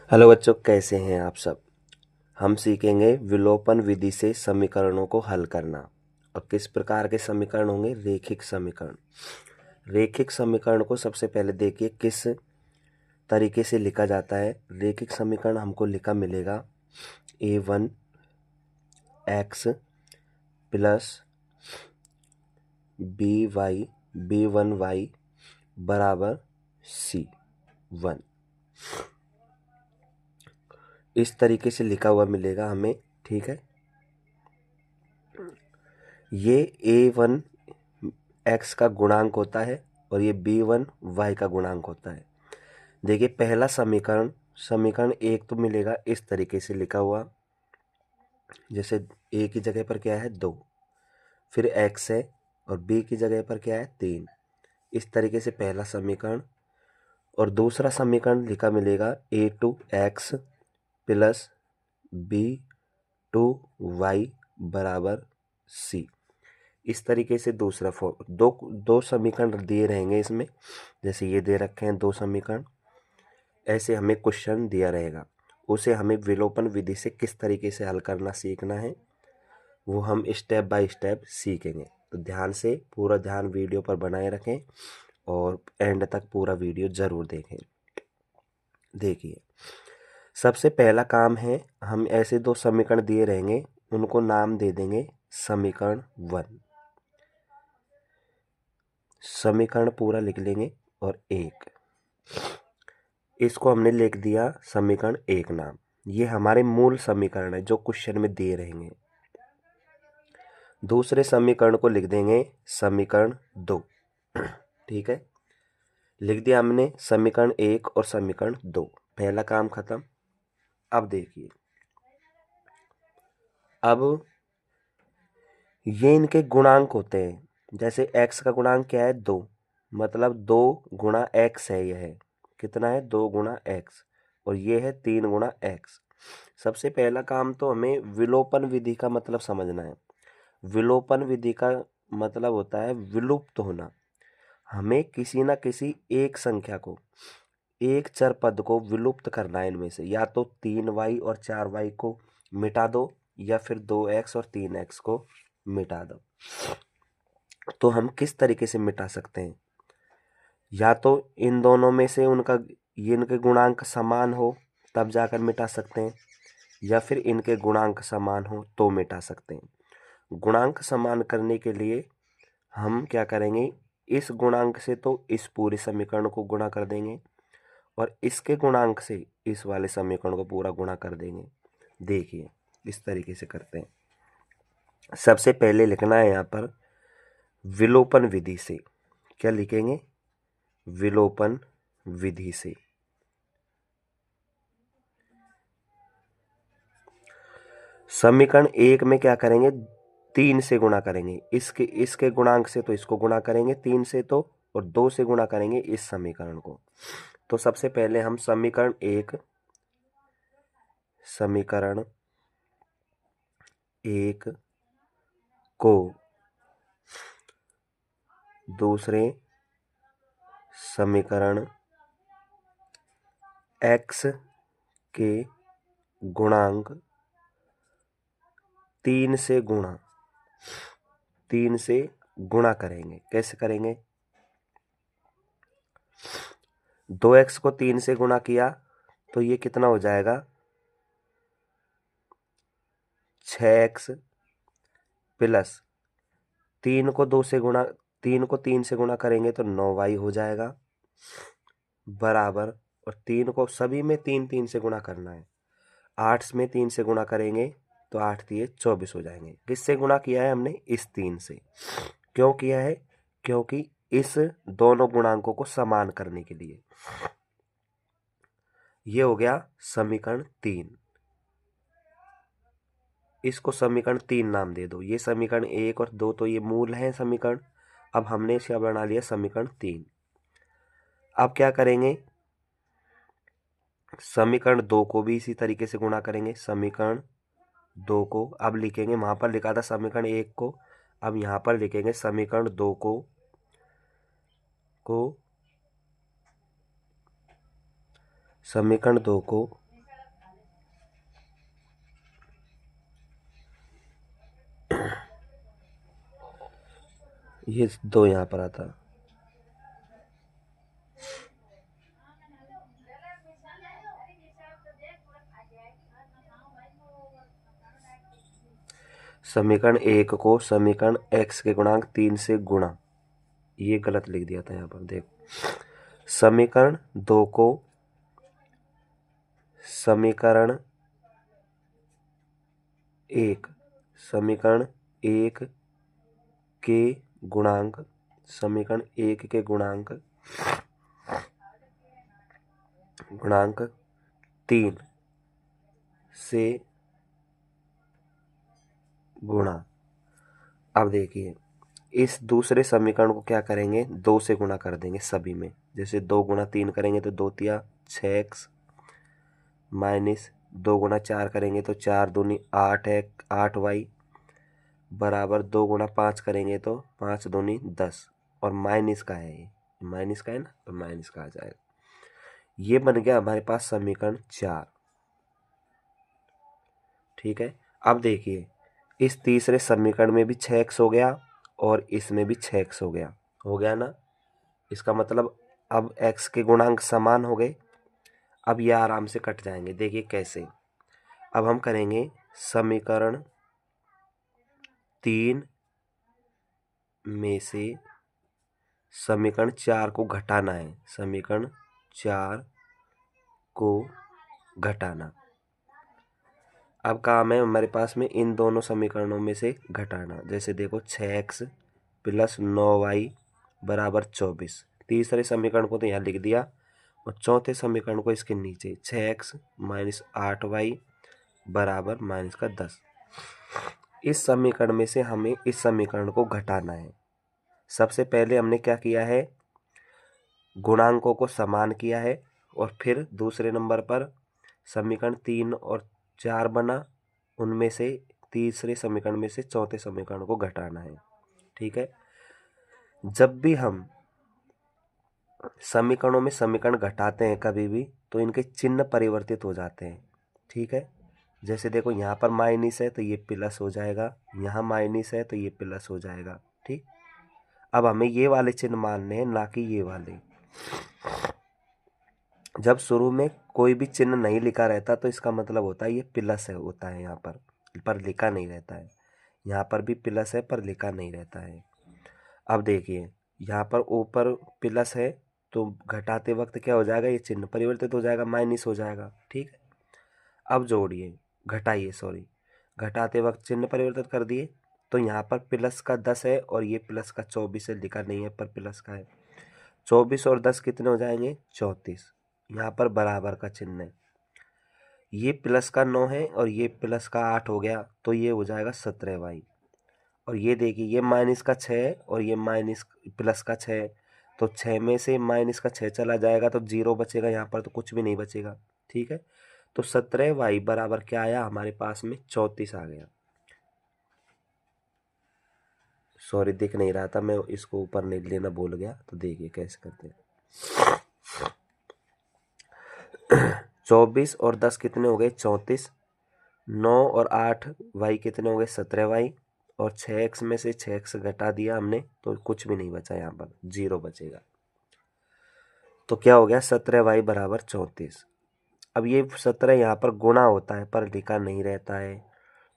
Hello बच्चों, कैसे हैं आप सब। हम सीखेंगे विलोपन विधि से समीकरणों को हल करना। और किस प्रकार के समीकरण होंगे? रेखिक समीकरण। रेखिक समीकरण को सबसे पहले देखिए किस तरीके से लिखा जाता है। रेखिक समीकरण हमको लिखा मिलेगा a1 x प्लस b1y बराबर c1। इस तरीके से लिखा हुआ मिलेगा हमें, ठीक है। ये a1 x का गुणांक होता है और ये b1 y का गुणांक होता है। देखिए पहला समीकरण, समीकरण एक तो मिलेगा इस तरीके से लिखा हुआ, जैसे a की जगह पर क्या है 2, फिर x है और b की जगह पर क्या है 3। इस तरीके से पहला समीकरण। और दूसरा समीकरण लिखा मिलेगा a2 x plus b2 y बराबर c। इस तरीके से दूसरा दो दो समीकरण दिए रहेंगे इसमें, जैसे ये दे रखे हैं दो समीकरण। ऐसे हमें क्वेश्चन दिया रहेगा, उसे हमें विलोपन विधि से किस तरीके से हल करना सीखना है, वो हम स्टेप बाय स्टेप सीखेंगे। तो ध्यान से पूरा ध्यान वीडियो पर बनाए रखें और एंड तक पूरा वीडियो ज़रूर देखें। देखिए सबसे पहला काम है, हम ऐसे दो समीकरण दिए रहेंगे, उनको नाम दे देंगे समीकरण 1। समीकरण पूरा लिख लेंगे और 1, इसको हमने लिख दिया समीकरण 1 नाम। ये हमारे मूल समीकरण है जो क्वेश्चन में दिए रहेंगे। दूसरे समीकरण को लिख देंगे समीकरण 2। ठीक है, लिख दिया हमने समीकरण 1 और समीकरण 2। पहला काम खत्म। अब देखिए, अब ये इनके गुणांक होते हैं। जैसे x का गुणांक क्या है 2, मतलब 2 गुणा x है। यह है कितना है 2 गुणा x, और ये है 3 गुणा x। सबसे पहला काम तो हमें विलोपन विधि का मतलब समझना है। विलोपन विधि का मतलब होता है विलुप्त होना। हमें किसी ना किसी एक संख्या को, एक चर पद को विलुप्त करना है इनमें से। या तो 3y और 4y को मिटा दो, या फिर 2x और 3x को मिटा दो। तो हम किस तरीके से मिटा सकते हैं? या तो इन दोनों में से ये इनके गुणांक समान हो तब जाकर मिटा सकते हैं, या फिर इनके गुणांक समान हो तो मिटा सकते हैं। गुणांक समान करने के लिए हम क्या करेंगे, इस गुणांक से तो इस पूरे समीकरण को गुणा कर देंगे, और इसके गुणांक से इस वाले समीकरण को पूरा गुणा कर देंगे। देखिए इस तरीके से करते हैं। सबसे पहले लिखना है यहाँ पर विलोपन विधि से। क्या लिखेंगे? विलोपन विधि से। समीकरण 1 में क्या करेंगे, 3 से गुणा करेंगे। इसके इसके गुणांक से तो इसको गुणा करेंगे 3 से, तो और 2 से गुणा करेंगे इस समीकरण को। तो सबसे पहले हम समीकरण 1 को दूसरे समीकरण x के गुणांक 3 से गुणा करेंगे। कैसे करेंगे? 2x को 3 से गुणा किया तो ये कितना हो जाएगा 6x, प्लस 3 को 3 से गुणा करेंगे तो 9y हो जाएगा, बराबर। और 3 को सभी में 3 3 से गुणा करना है। 8 में 3 से गुणा करेंगे तो 8 3 24 हो जाएंगे। किससे गुणा किया है हमने? इस 3 से। क्यों किया है? क्योंकि इस दोनों गुणांकों को समान करने के लिए। ये हो गया समीकरण 3। इसको समीकरण 3 नाम दे दो। ये समीकरण 1 और 2 तो ये मूल हैं समीकरण। अब हमने इसका बना लिया समीकरण 3। अब क्या करेंगे, समीकरण 2 को भी इसी तरीके से गुणा करेंगे। समीकरण 2 को अब लिखेंगे, वहां पर लिखा था समीकरण 1 को, अब यहां पर लिखेंगे समीकरण 2 को समीकरण 2 को ये 2 यहाँ पर आता। समीकरण 1 को समीकरण x के गुणांक 3 से गुणा, ये गलत लिख दिया था यहाँ पर, देखो। समीकरण 2 को समीकरण 1 के गुणांक, समीकरण 1 के गुणांक 3 से गुणा। अब देखिए, इस दूसरे समीकरण को क्या करेंगे, 2 से गुणा कर देंगे सभी में। जैसे 2 गुणा 3 करेंगे तो 2 तिया 6x, माइनस 2 गुणा 4 करेंगे तो 4 दूनी 8y, बराबर 2 गुणा 5 करेंगे तो 5 दूनी 10, और माइनस का है, ये माइनस का है ना, तो माइनस का आ जाएगा। ये बन गया हमारे पास समीकरण 4। ठीक है। अब देखिए, इस तीसरे समीकरण में भी 6x हो गया और इसमें भी 6x हो गया ना। इसका मतलब अब x के गुणांक समान हो गए। अब ये आराम से कट जाएंगे। देखिए कैसे। अब हम करेंगे समीकरण 3 में से समीकरण 4 को घटाना है, समीकरण 4 को घटाना। अब काम है हमारे पास में इन दोनों समीकरणों में से घटाना। जैसे देखो 6x प्लस 9y बराबर 24। तीसरे समीकरण को तो यहाँ लिख दिया और चौथे समीकरण को इसके नीचे 6x माइनस 8y बराबर माइनस का 10। इस समीकरण में से हमें इस समीकरण को घटाना है। सबसे पहले हमने क्या किया है, गुणांकों को समान किया है, और फिर दूसरे नंबर पर समीकरण 3 और 4 बना, उनमें से तीसरे समीकरण में से चौथे समीकरण को घटाना है। ठीक है। जब भी हम समीकरणों में समीकरण घटाते हैं कभी भी, तो इनके चिन्ह परिवर्तित हो जाते हैं। ठीक है। जैसे देखो यहाँ पर माइनस है तो ये प्लस हो जाएगा, यहाँ माइनस है तो ये प्लस हो जाएगा। ठीक। अब हमें ये वाले चिन्ह मानने हैं, ना कि ये वाले। जब शुरू में कोई भी चिन्ह नहीं लिखा रहता तो इसका मतलब होता है ये प्लस है, होता है यहाँ पर लिखा नहीं रहता है। यहाँ पर भी प्लस है पर लिखा नहीं रहता है। अब देखिए, यहाँ पर ऊपर प्लस है तो घटाते वक्त क्या हो जाएगा, ये चिन्ह परिवर्तित हो जाएगा, माइनस हो जाएगा। ठीक है। अब जोड़िए, घटाइए, सॉरी, घटाते वक्त चिन्ह परिवर्तित कर दिए, तो यहाँ पर प्लस का 10 है और ये प्लस का 24 है, लिखा नहीं है पर प्लस का है। 24 और 10 कितने हो जाएंगे, 34। यहाँ पर बराबर का चिन्ह है। ये प्लस का 9 है और ये प्लस का 8 हो गया, तो ये हो जाएगा 17y। और ये देखिए, ये माइनस का 6 है और ये माइनस प्लस का 6 है, तो 6 में से माइनस का 6 चला जाएगा तो 0 बचेगा, यहाँ पर तो कुछ भी नहीं बचेगा। ठीक है। तो 17y बराबर क्या आया हमारे पास में, 34 आ गया। सॉरी, दिख नहीं रहा था, मैं इसको ऊपर नहीं लेना भूल गया। तो देखिए कैसे करते हैं। 24 और 10 कितने हो गए, 34। 9 और 8 वाई कितने हो गए, 17y। और 6x में से 6x घटा दिया हमने तो कुछ भी नहीं बचा, यहाँ पर 0 बचेगा। तो क्या हो गया, 17y बराबर 34। अब ये 17 यहाँ पर गुणा होता है पर लिखा नहीं रहता है,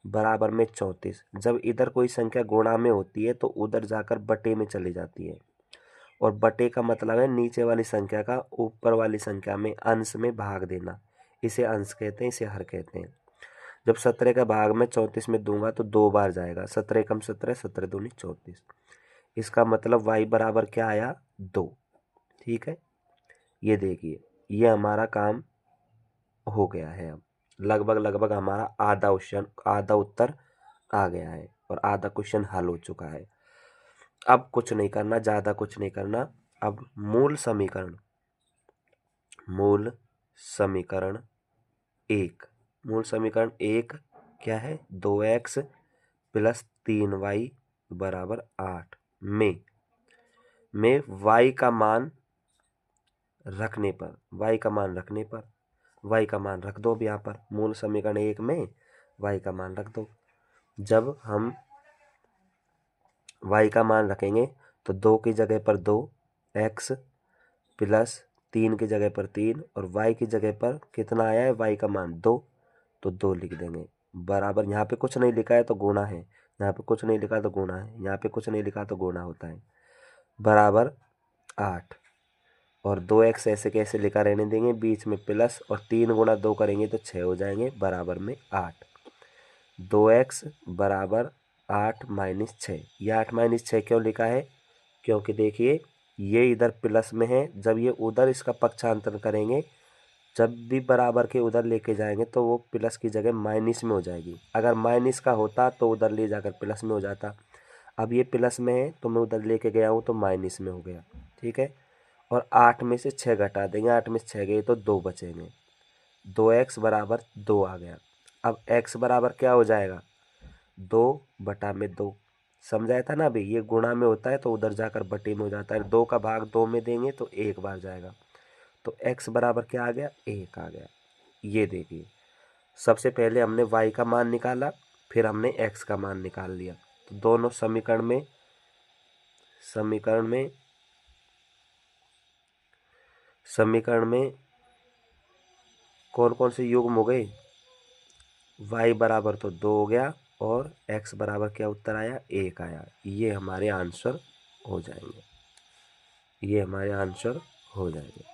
बराबर में 34। जब इधर कोई संख्या गुणा में होती है तो उधर जाकर बटे में चली जाती है, और बटे का मतलब है नीचे वाली संख्या का ऊपर वाली संख्या में अंश में भाग देना। इसे अंश कहते हैं, इसे हर कहते हैं। जब 17 का भाग में 34 में दूंगा तो 2 बार जाएगा, 17 कम 17, 17 दूनी 34। इसका मतलब y बराबर क्या आया, 2। ठीक है। ये देखिए, ये हमारा काम हो गया है। अब लगभग हमारा आधा उत्तर आ गया है और आधा क्वेश्चन हल हो चुका है। अब कुछ नहीं करना, ज़्यादा कुछ नहीं करना। अब मूल समीकरण 1 क्या है, 2x प्लस 3y बराबर 8 में y का मान रखने पर y का मान रख दो। अब यहाँ पर मूल समीकरण 1 में y का मान रख दो। जब हम y का मान रखेंगे तो 2 की जगह पर 2 x प्लस 3 की जगह पर 3 और y की जगह पर कितना आया है, y का मान 2, तो 2 लिख देंगे बराबर। यहाँ पे कुछ नहीं लिखा है तो गुणा है, यहाँ पे कुछ नहीं लिखा तो गुणा है, यहाँ पे कुछ नहीं लिखा तो गुणा होता है, बराबर 8। और 2x ऐसे कैसे लिखा रहने देंगे, बीच में प्लस, और 3 गुणा 2 करेंगे तो 6 हो जाएंगे, बराबर में 8। 2x बराबर 8 माइनस 6। ये 8 माइनस 6 क्यों लिखा है, क्योंकि देखिए ये इधर प्लस में है, जब ये उधर इसका पक्षांतर करेंगे, जब भी बराबर के उधर लेके जाएंगे तो वो प्लस की जगह माइनस में हो जाएगी। अगर माइनस का होता तो उधर ले जाकर प्लस में हो जाता, अब ये प्लस में है तो मैं उधर लेके गया हूँ तो माइनस में हो गया, ठीक है। और 8 में से 6 घटा देंगे, 8 में से 6 गए तो 2 बचेंगे, 2x बराबर 2 आ गया। अब x बराबर क्या हो जाएगा, 2/2। समझाया था ना अभी, ये गुणा में होता है तो उधर जाकर बटे में हो जाता है, 2 का भाग 2 में देंगे तो 1 बार जाएगा, तो x बराबर क्या आ गया, 1 आ गया। ये देखिए सबसे पहले हमने y का मान निकाला, फिर हमने x का मान निकाल लिया, तो दोनों समीकरण में कौन कौन से युग्म हो गए, y बराबर तो 2 हो गया और x बराबर क्या उत्तर आया, 1 आया। ये हमारे आंसर हो जाएंगे, ये हमारे आंसर हो जाएंगे।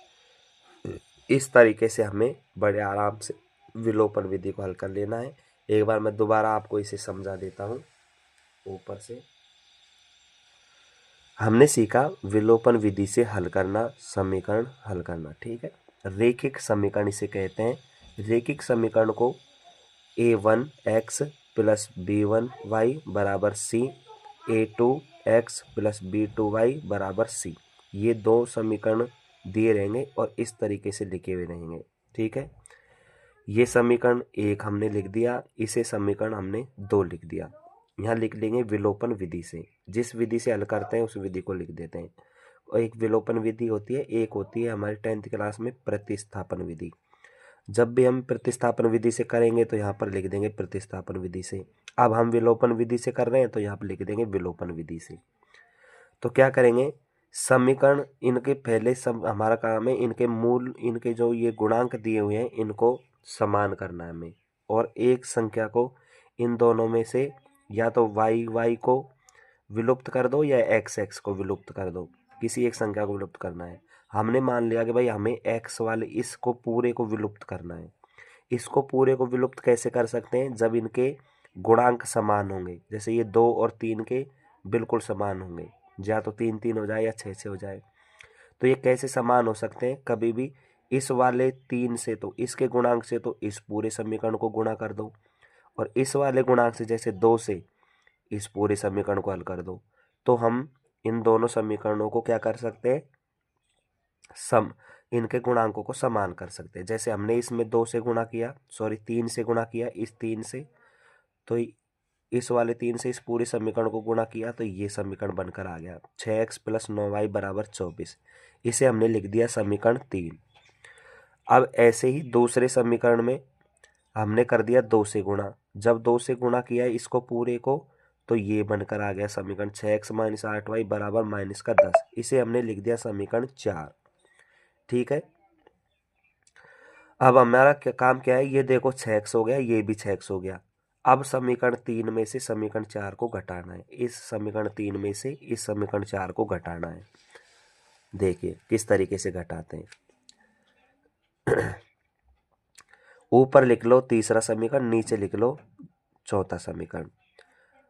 इस तरीके से हमें बड़े आराम से विलोपन विधि को हल कर लेना है। एक बार मैं दोबारा आपको इसे समझा देता हूँ ऊपर से। हमने सीखा विलोपन विधि से हल करना, समीकरण हल करना, ठीक है। रेखिक समीकरण इसे कहते हैं। रेखिक समीकरण को a1x प्लस b1y बराबर c, a2x प्लस b2y बराबर c, ये दो समीकरण दिए रहेंगे और इस तरीके से लिखे हुए रहेंगे, ठीक है। ये समीकरण 1 हमने लिख दिया, इसे समीकरण हमने 2 लिख दिया। यहाँ लिख लेंगे विलोपन विधि से, जिस विधि से हल करते हैं उस विधि को लिख देते हैं। और एक विलोपन विधि होती है, एक होती है हमारी 10th क्लास में प्रतिस्थापन विधि। जब भी हम प्रतिस्थापन विधि से करेंगे तो यहाँ पर लिख देंगे प्रतिस्थापन विधि से। अब हम विलोपन विधि से कर रहे हैं तो यहाँ पर लिख देंगे विलोपन विधि से। तो क्या करेंगे, समीकरण इनके पहले सब हमारा काम है, इनके मूल, इनके जो ये गुणांक दिए हुए हैं इनको समान करना है हमें, और एक संख्या को इन दोनों में से या तो y को विलुप्त कर दो या x को विलुप्त कर दो, किसी एक संख्या को विलुप्त करना है। हमने मान लिया कि भाई हमें x वाले इसको पूरे को विलुप्त करना है। इसको पूरे को विलुप्त कैसे कर सकते हैं, जब इनके गुणांक समान होंगे, जैसे ये 2 और 3 के बिल्कुल समान होंगे, या तो 3 3 हो जाए या 6 6 हो जाए। तो ये कैसे समान हो सकते हैं, कभी भी इस वाले 3 से तो इसके गुणांक से तो इस पूरे समीकरण को गुणा कर दो, और इस वाले गुणांक से जैसे 2 से इस पूरे समीकरण को हल कर दो, तो हम इन दोनों समीकरणों को क्या कर सकते हैं, इनके गुणांकों को समान कर सकते हैं। जैसे हमने इसमें 2 से गुणा किया, 3 से गुणा किया इस 3 से, तो इस वाले 3 से इस पूरे समीकरण को गुणा किया तो ये समीकरण बनकर आ गया 6x प्लस 9y बराबर 24। इसे हमने लिख दिया समीकरण 3। अब ऐसे ही दूसरे समीकरण में हमने कर दिया 2 से गुणा, जब 2 से गुणा किया इसको पूरे को तो ये बनकर आ गया समीकरण 6x माइनस 8y बराबर माइनस का 10। इसे हमने लिख दिया समीकरण 4, ठीक है। अब हमारा काम क्या है, ये देखो 6x हो गया, ये भी 6x हो गया। अब समीकरण 3 में से समीकरण 4 को घटाना है, इस समीकरण 3 में से इस समीकरण 4 को घटाना है। देखिए किस तरीके से घटाते हैं। ऊपर लिख लो तीसरा समीकरण, नीचे लिख लो चौथा समीकरण।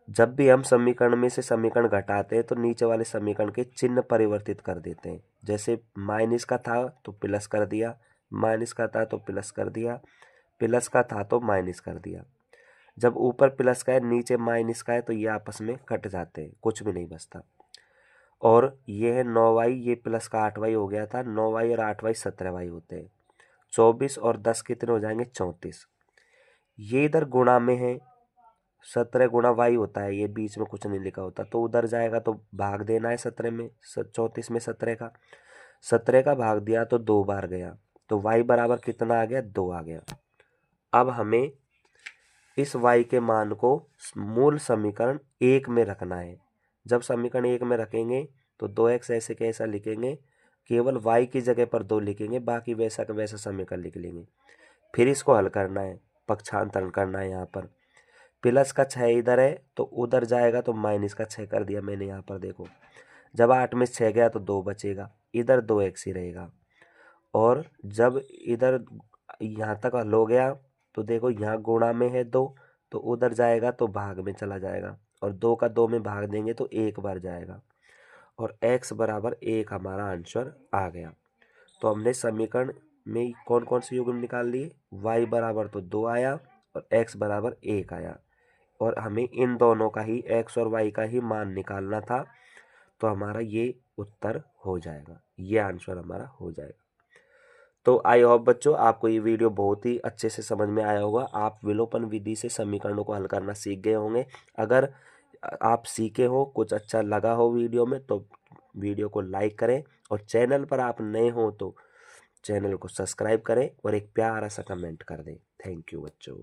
जब भी हम समीकरण में से समीकरण घटाते हैं तो नीचे वाले समीकरण के चिन्ह परिवर्तित कर देते हैं। जैसे माइनस का था तो प्लस कर दिया, माइनस का था तो प्लस कर दिया, प्लस का था तो माइनस कर दिया। जब ऊपर प्लस का है नीचे माइनस का है तो ये आपस में कट जाते हैं, कुछ भी नहीं बचता। और ये है 9y, ये प्लस का 8y हो गया था, 9y और 8y 17y होते हैं। 24 और 10 कितने हो जाएंगे, 34। ये इधर गुणा में है, 17 गुणा y होता है, ये बीच में कुछ नहीं लिखा होता, तो उधर जाएगा तो भाग देना है 17 में, 34 में 17 का भाग दिया तो 2 बार गया, तो y बराबर कितना आ गया, 2 आ गया। अब हमें इस y के मान को मूल समीकरण 1 में रखना है। जब समीकरण 1 में रखेंगे तो 2x ऐसे कैसा लिखेंगे, केवल y की जगह पर 2 लिखेंगे, बाकी वैसा का वैसा समीकरण लिख लेंगे। फिर इसको हल करना है, पक्षांतरण करना है। यहाँ पर प्लस का 6 इधर है तो उधर जाएगा, तो माइनस का 6 कर दिया मैंने यहाँ पर। देखो जब 8 में 6 गया तो 2 बचेगा, इधर 2x ही रहेगा। और जब इधर यहाँ तक हल हो गया तो देखो यहाँ गुणा में है 2, तो उधर जाएगा तो भाग में चला जाएगा, और 2 का 2 में भाग देंगे तो 1 बार जाएगा, और x बराबर 1 हमारा आंसर आ गया। तो हमने समीकरण में कौन कौन से युग्म निकाल लिए, y बराबर तो 2 आया और x बराबर 1 आया, और हमें इन दोनों का ही x और y का ही मान निकालना था। तो हमारा ये उत्तर हो जाएगा, ये आंसर हमारा हो जाएगा। तो आई होप बच्चों आपको ये वीडियो बहुत ही अच्छे से समझ में आया होगा। आप विलोपन विधि से समीकरणों को हल करना सीख गए होंगे। अगर आप सीखे हो, कुछ अच्छा लगा हो वीडियो में, तो वीडियो को लाइक करें, और चैनल पर आप नए हो तो चैनल को सब्सक्राइब करें और एक प्यारा सा कमेंट कर दें। थैंक यू बच्चों।